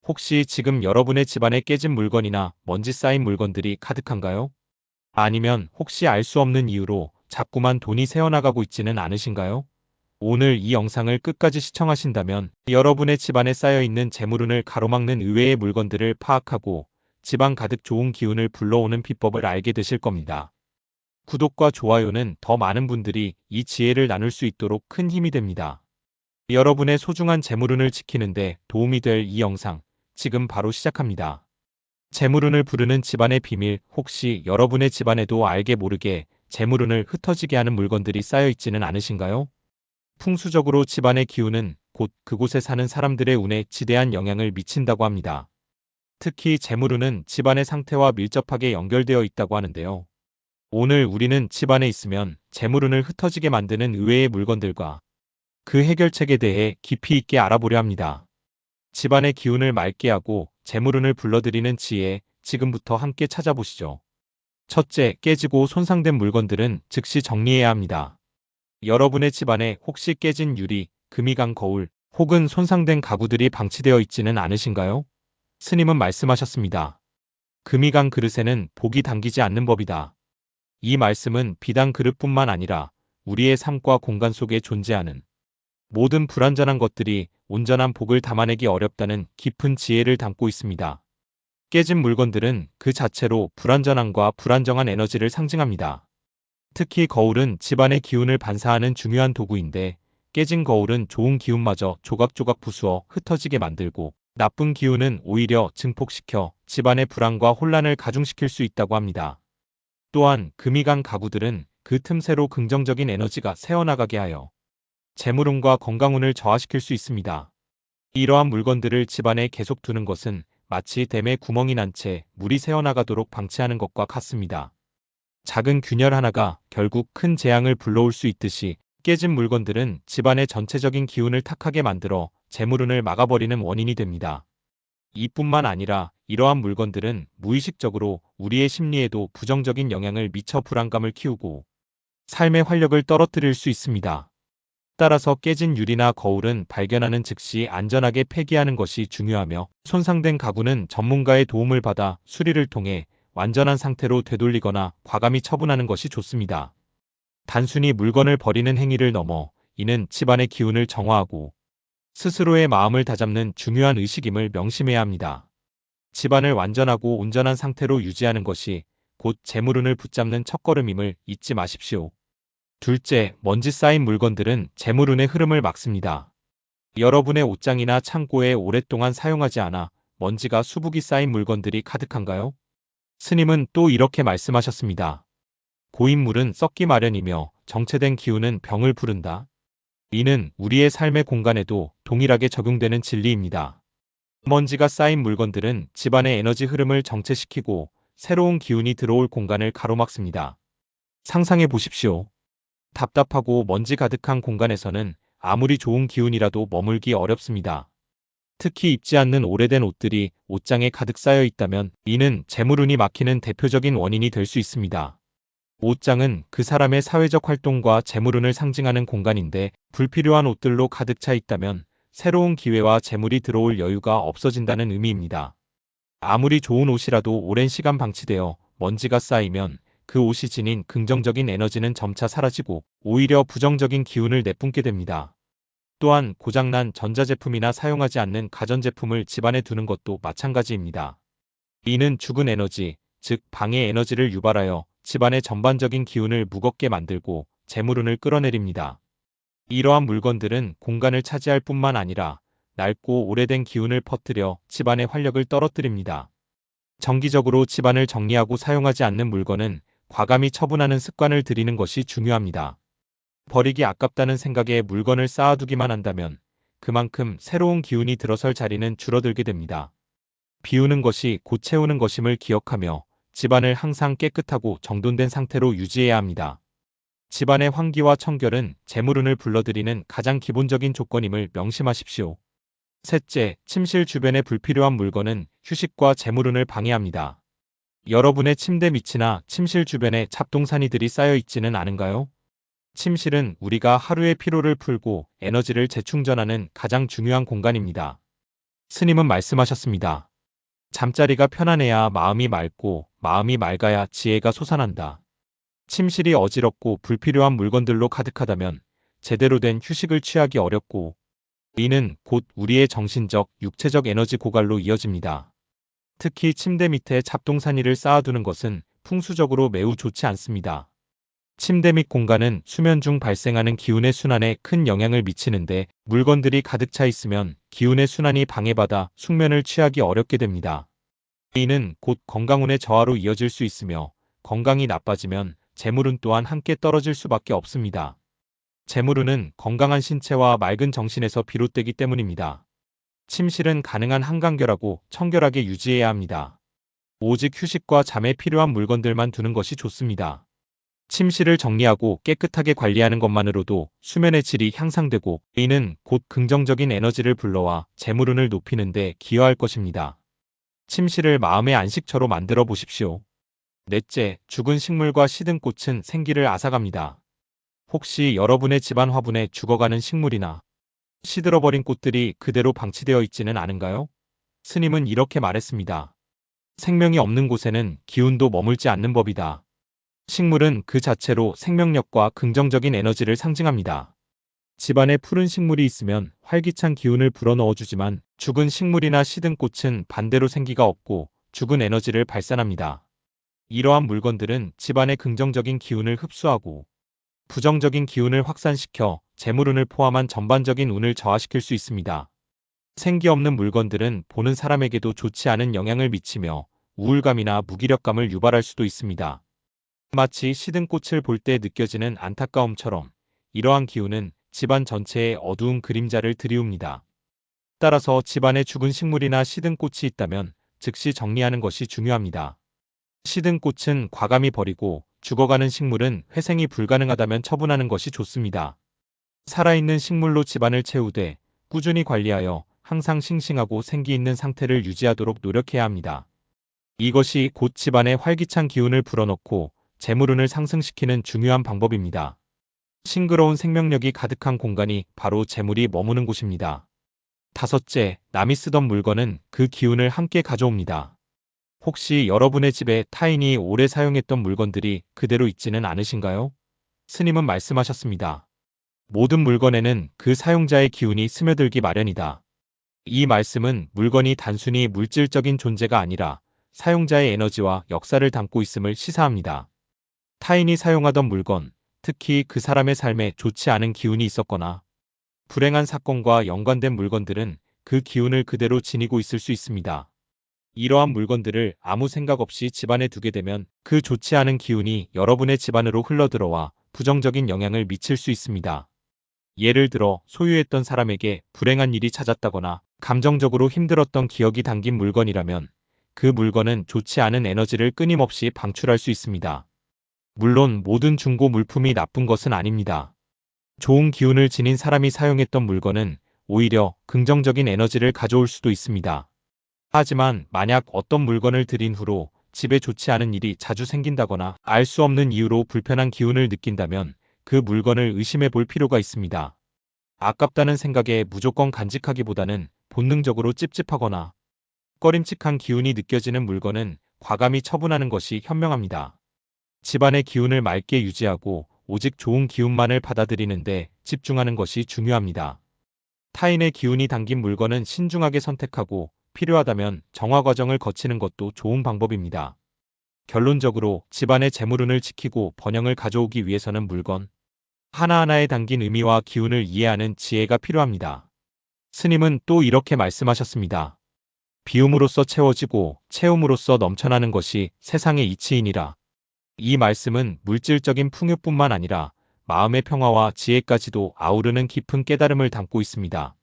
혹시 지금 여러분의 집안에 깨진 물건이나 먼지 쌓인 물건들이 가득한가요? 아니면 혹시 알 수 없는 이유로 자꾸만 돈이 새어나가고 있지는 않으신가요? 오늘 이 영상을 끝까지 시청하신다면 여러분의 집안에 쌓여있는 재물운을 가로막는 의외의 물건들을 파악하고 집안 가득 좋은 기운을 불러오는 비법을 알게 되실 겁니다. 구독과 좋아요는 더 많은 분들이 이 지혜를 나눌 수 있도록 큰 힘이 됩니다. 여러분의 소중한 재물운을 지키는데 도움이 될 이 영상, 지금 바로 시작합니다. 재물운을 부르는 집안의 비밀, 혹시 여러분의 집안에도 알게 모르게 재물운을 흩어지게 하는 물건들이 쌓여 있지는 않으신가요? 풍수적으로 집안의 기운은 곧 그곳에 사는 사람들의 운에 지대한 영향을 미친다고 합니다. 특히 재물운은 집안의 상태와 밀접하게 연결되어 있다고 하는데요. 오늘 우리는 집안에 있으면 재물운을 흩어지게 만드는 의외의 물건들과 그 해결책에 대해 깊이 있게 알아보려 합니다. 집안의 기운을 맑게 하고 재물운을 불러들이는 지혜, 지금부터 함께 찾아보시죠. 첫째, 깨지고 손상된 물건들은 즉시 정리해야 합니다. 여러분의 집안에 혹시 깨진 유리, 금이 간 거울, 혹은 손상된 가구들이 방치되어 있지는 않으신가요? 스님은 말씀하셨습니다. 금이 간 그릇에는 복이 담기지 않는 법이다. 이 말씀은 비단 그릇뿐만 아니라 우리의 삶과 공간 속에 존재하는 모든 불완전한 것들이 온전한 복을 담아내기 어렵다는 깊은 지혜를 담고 있습니다. 깨진 물건들은 그 자체로 불완전함과 불안정한 에너지를 상징합니다. 특히 거울은 집안의 기운을 반사하는 중요한 도구인데, 깨진 거울은 좋은 기운마저 조각조각 부수어 흩어지게 만들고 나쁜 기운은 오히려 증폭시켜 집안의 불안과 혼란을 가중시킬 수 있다고 합니다. 또한 금이 간 가구들은 그 틈새로 긍정적인 에너지가 새어나가게 하여 재물운과 건강운을 저하시킬 수 있습니다. 이러한 물건들을 집안에 계속 두는 것은 마치 댐에 구멍이 난 채 물이 새어나가도록 방치하는 것과 같습니다. 작은 균열 하나가 결국 큰 재앙을 불러올 수 있듯이 깨진 물건들은 집안의 전체적인 기운을 탁하게 만들어 재물운을 막아버리는 원인이 됩니다. 이뿐만 아니라 이러한 물건들은 무의식적으로 우리의 심리에도 부정적인 영향을 미쳐 불안감을 키우고 삶의 활력을 떨어뜨릴 수 있습니다. 따라서 깨진 유리나 거울은 발견하는 즉시 안전하게 폐기하는 것이 중요하며, 손상된 가구는 전문가의 도움을 받아 수리를 통해 완전한 상태로 되돌리거나 과감히 처분하는 것이 좋습니다. 단순히 물건을 버리는 행위를 넘어 이는 집안의 기운을 정화하고 스스로의 마음을 다잡는 중요한 의식임을 명심해야 합니다. 집안을 완전하고 온전한 상태로 유지하는 것이 곧 재물운을 붙잡는 첫걸음임을 잊지 마십시오. 둘째, 먼지 쌓인 물건들은 재물운의 흐름을 막습니다. 여러분의 옷장이나 창고에 오랫동안 사용하지 않아 먼지가 수북이 쌓인 물건들이 가득한가요? 스님은 또 이렇게 말씀하셨습니다. 고인물은 썩기 마련이며 정체된 기운은 병을 부른다. 이는 우리의 삶의 공간에도 동일하게 적용되는 진리입니다. 먼지가 쌓인 물건들은 집안의 에너지 흐름을 정체시키고 새로운 기운이 들어올 공간을 가로막습니다. 상상해 보십시오. 답답하고 먼지 가득한 공간에서는 아무리 좋은 기운이라도 머물기 어렵습니다. 특히 입지 않는 오래된 옷들이 옷장에 가득 쌓여 있다면 이는 재물운이 막히는 대표적인 원인이 될 수 있습니다. 옷장은 그 사람의 사회적 활동과 재물운을 상징하는 공간인데, 불필요한 옷들로 가득 차 있다면 새로운 기회와 재물이 들어올 여유가 없어진다는 의미입니다. 아무리 좋은 옷이라도 오랜 시간 방치되어 먼지가 쌓이면 그 옷이 지닌 긍정적인 에너지는 점차 사라지고 오히려 부정적인 기운을 내뿜게 됩니다. 또한 고장난 전자제품이나 사용하지 않는 가전제품을 집안에 두는 것도 마찬가지입니다. 이는 죽은 에너지, 즉 방해 에너지를 유발하여 집안의 전반적인 기운을 무겁게 만들고 재물운을 끌어내립니다. 이러한 물건들은 공간을 차지할 뿐만 아니라 낡고 오래된 기운을 퍼뜨려 집안의 활력을 떨어뜨립니다. 정기적으로 집안을 정리하고 사용하지 않는 물건은 과감히 처분하는 습관을 들이는 것이 중요합니다. 버리기 아깝다는 생각에 물건을 쌓아두기만 한다면 그만큼 새로운 기운이 들어설 자리는 줄어들게 됩니다. 비우는 것이 곧 채우는 것임을 기억하며 집안을 항상 깨끗하고 정돈된 상태로 유지해야 합니다. 집안의 환기와 청결은 재물운을 불러들이는 가장 기본적인 조건임을 명심하십시오. 셋째, 침실 주변의 불필요한 물건은 휴식과 재물운을 방해합니다. 여러분의 침대 밑이나 침실 주변에 잡동사니들이 쌓여 있지는 않은가요? 침실은 우리가 하루의 피로를 풀고 에너지를 재충전하는 가장 중요한 공간입니다. 스님은 말씀하셨습니다. 잠자리가 편안해야 마음이 맑고 마음이 맑아야 지혜가 솟아난다. 침실이 어지럽고 불필요한 물건들로 가득하다면 제대로 된 휴식을 취하기 어렵고 이는 곧 우리의 정신적, 육체적 에너지 고갈로 이어집니다. 특히 침대 밑에 잡동사니를 쌓아두는 것은 풍수적으로 매우 좋지 않습니다. 침대 및 공간은 수면 중 발생하는 기운의 순환에 큰 영향을 미치는데 물건들이 가득 차 있으면 기운의 순환이 방해받아 숙면을 취하기 어렵게 됩니다. 이는 곧 건강운의 저하로 이어질 수 있으며 건강이 나빠지면 재물운 또한 함께 떨어질 수밖에 없습니다. 재물운은 건강한 신체와 맑은 정신에서 비롯되기 때문입니다. 침실은 가능한 한간결하고 청결하게 유지해야 합니다. 오직 휴식과 잠에 필요한 물건들만 두는 것이 좋습니다. 침실을 정리하고 깨끗하게 관리하는 것만으로도 수면의 질이 향상되고 이는 곧 긍정적인 에너지를 불러와 재물운을 높이는 데 기여할 것입니다. 침실을 마음의 안식처로 만들어 보십시오. 넷째, 죽은 식물과 시든 꽃은 생기를 앗아갑니다. 혹시 여러분의 집안 화분에 죽어가는 식물이나 시들어버린 꽃들이 그대로 방치되어 있지는 않은가요? 스님은 이렇게 말했습니다. 생명이 없는 곳에는 기운도 머물지 않는 법이다. 식물은 그 자체로 생명력과 긍정적인 에너지를 상징합니다. 집안에 푸른 식물이 있으면 활기찬 기운을 불어넣어주지만 죽은 식물이나 시든 꽃은 반대로 생기가 없고 죽은 에너지를 발산합니다. 이러한 물건들은 집안의 긍정적인 기운을 흡수하고 부정적인 기운을 확산시켜 재물운을 포함한 전반적인 운을 저하시킬 수 있습니다. 생기 없는 물건들은 보는 사람에게도 좋지 않은 영향을 미치며 우울감이나 무기력감을 유발할 수도 있습니다. 마치 시든 꽃을 볼 때 느껴지는 안타까움처럼 이러한 기운은 집안 전체에 어두운 그림자를 들이웁니다. 따라서 집안에 죽은 식물이나 시든 꽃이 있다면 즉시 정리하는 것이 중요합니다. 시든 꽃은 과감히 버리고 죽어가는 식물은 회생이 불가능하다면 처분하는 것이 좋습니다. 살아있는 식물로 집안을 채우되 꾸준히 관리하여 항상 싱싱하고 생기 있는 상태를 유지하도록 노력해야 합니다. 이것이 곧 집안에 활기찬 기운을 불어넣고 재물운을 상승시키는 중요한 방법입니다. 싱그러운 생명력이 가득한 공간이 바로 재물이 머무는 곳입니다. 다섯째, 남이 쓰던 물건은 그 기운을 함께 가져옵니다. 혹시 여러분의 집에 타인이 오래 사용했던 물건들이 그대로 있지는 않으신가요? 스님은 말씀하셨습니다. 모든 물건에는 그 사용자의 기운이 스며들기 마련이다. 이 말씀은 물건이 단순히 물질적인 존재가 아니라 사용자의 에너지와 역사를 담고 있음을 시사합니다. 타인이 사용하던 물건, 특히 그 사람의 삶에 좋지 않은 기운이 있었거나 불행한 사건과 연관된 물건들은 그 기운을 그대로 지니고 있을 수 있습니다. 이러한 물건들을 아무 생각 없이 집안에 두게 되면 그 좋지 않은 기운이 여러분의 집안으로 흘러들어와 부정적인 영향을 미칠 수 있습니다. 예를 들어 소유했던 사람에게 불행한 일이 찾았다거나 감정적으로 힘들었던 기억이 담긴 물건이라면 그 물건은 좋지 않은 에너지를 끊임없이 방출할 수 있습니다. 물론 모든 중고 물품이 나쁜 것은 아닙니다. 좋은 기운을 지닌 사람이 사용했던 물건은 오히려 긍정적인 에너지를 가져올 수도 있습니다. 하지만 만약 어떤 물건을 들인 후로 집에 좋지 않은 일이 자주 생긴다거나 알 수 없는 이유로 불편한 기운을 느낀다면 그 물건을 의심해 볼 필요가 있습니다. 아깝다는 생각에 무조건 간직하기보다는 본능적으로 찝찝하거나 꺼림칙한 기운이 느껴지는 물건은 과감히 처분하는 것이 현명합니다. 집안의 기운을 맑게 유지하고 오직 좋은 기운만을 받아들이는데 집중하는 것이 중요합니다. 타인의 기운이 담긴 물건은 신중하게 선택하고 필요하다면 정화 과정을 거치는 것도 좋은 방법입니다. 결론적으로 집안의 재물운을 지키고 번영을 가져오기 위해서는 물건 하나하나에 담긴 의미와 기운을 이해하는 지혜가 필요합니다. 스님은 또 이렇게 말씀하셨습니다. 비움으로써 채워지고 채움으로써 넘쳐나는 것이 세상의 이치이니라. 이 말씀은 물질적인 풍요뿐만 아니라 마음의 평화와 지혜까지도 아우르는 깊은 깨달음을 담고 있습니다.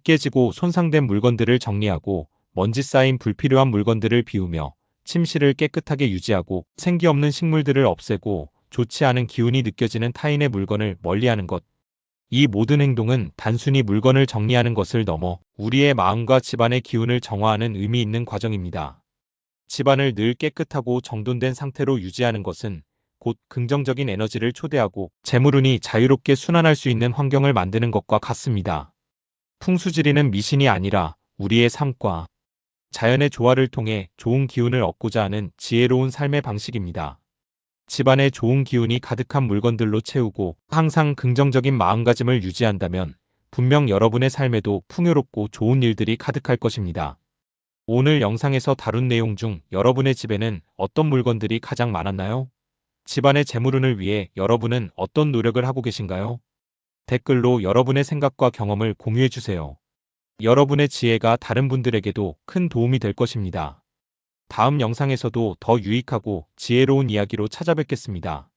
깨지고 손상된 물건들을 정리하고 먼지 쌓인 불필요한 물건들을 비우며 침실을 깨끗하게 유지하고 생기 없는 식물들을 없애고 좋지 않은 기운이 느껴지는 타인의 물건을 멀리하는 것. 이 모든 행동은 단순히 물건을 정리하는 것을 넘어 우리의 마음과 집안의 기운을 정화하는 의미 있는 과정입니다. 집안을 늘 깨끗하고 정돈된 상태로 유지하는 것은 곧 긍정적인 에너지를 초대하고 재물운이 자유롭게 순환할 수 있는 환경을 만드는 것과 같습니다. 풍수지리는 미신이 아니라 우리의 삶과 자연의 조화를 통해 좋은 기운을 얻고자 하는 지혜로운 삶의 방식입니다. 집안에 좋은 기운이 가득한 물건들로 채우고 항상 긍정적인 마음가짐을 유지한다면 분명 여러분의 삶에도 풍요롭고 좋은 일들이 가득할 것입니다. 오늘 영상에서 다룬 내용 중 여러분의 집에는 어떤 물건들이 가장 많았나요? 집안의 재물운을 위해 여러분은 어떤 노력을 하고 계신가요? 댓글로 여러분의 생각과 경험을 공유해주세요. 여러분의 지혜가 다른 분들에게도 큰 도움이 될 것입니다. 다음 영상에서도 더 유익하고 지혜로운 이야기로 찾아뵙겠습니다.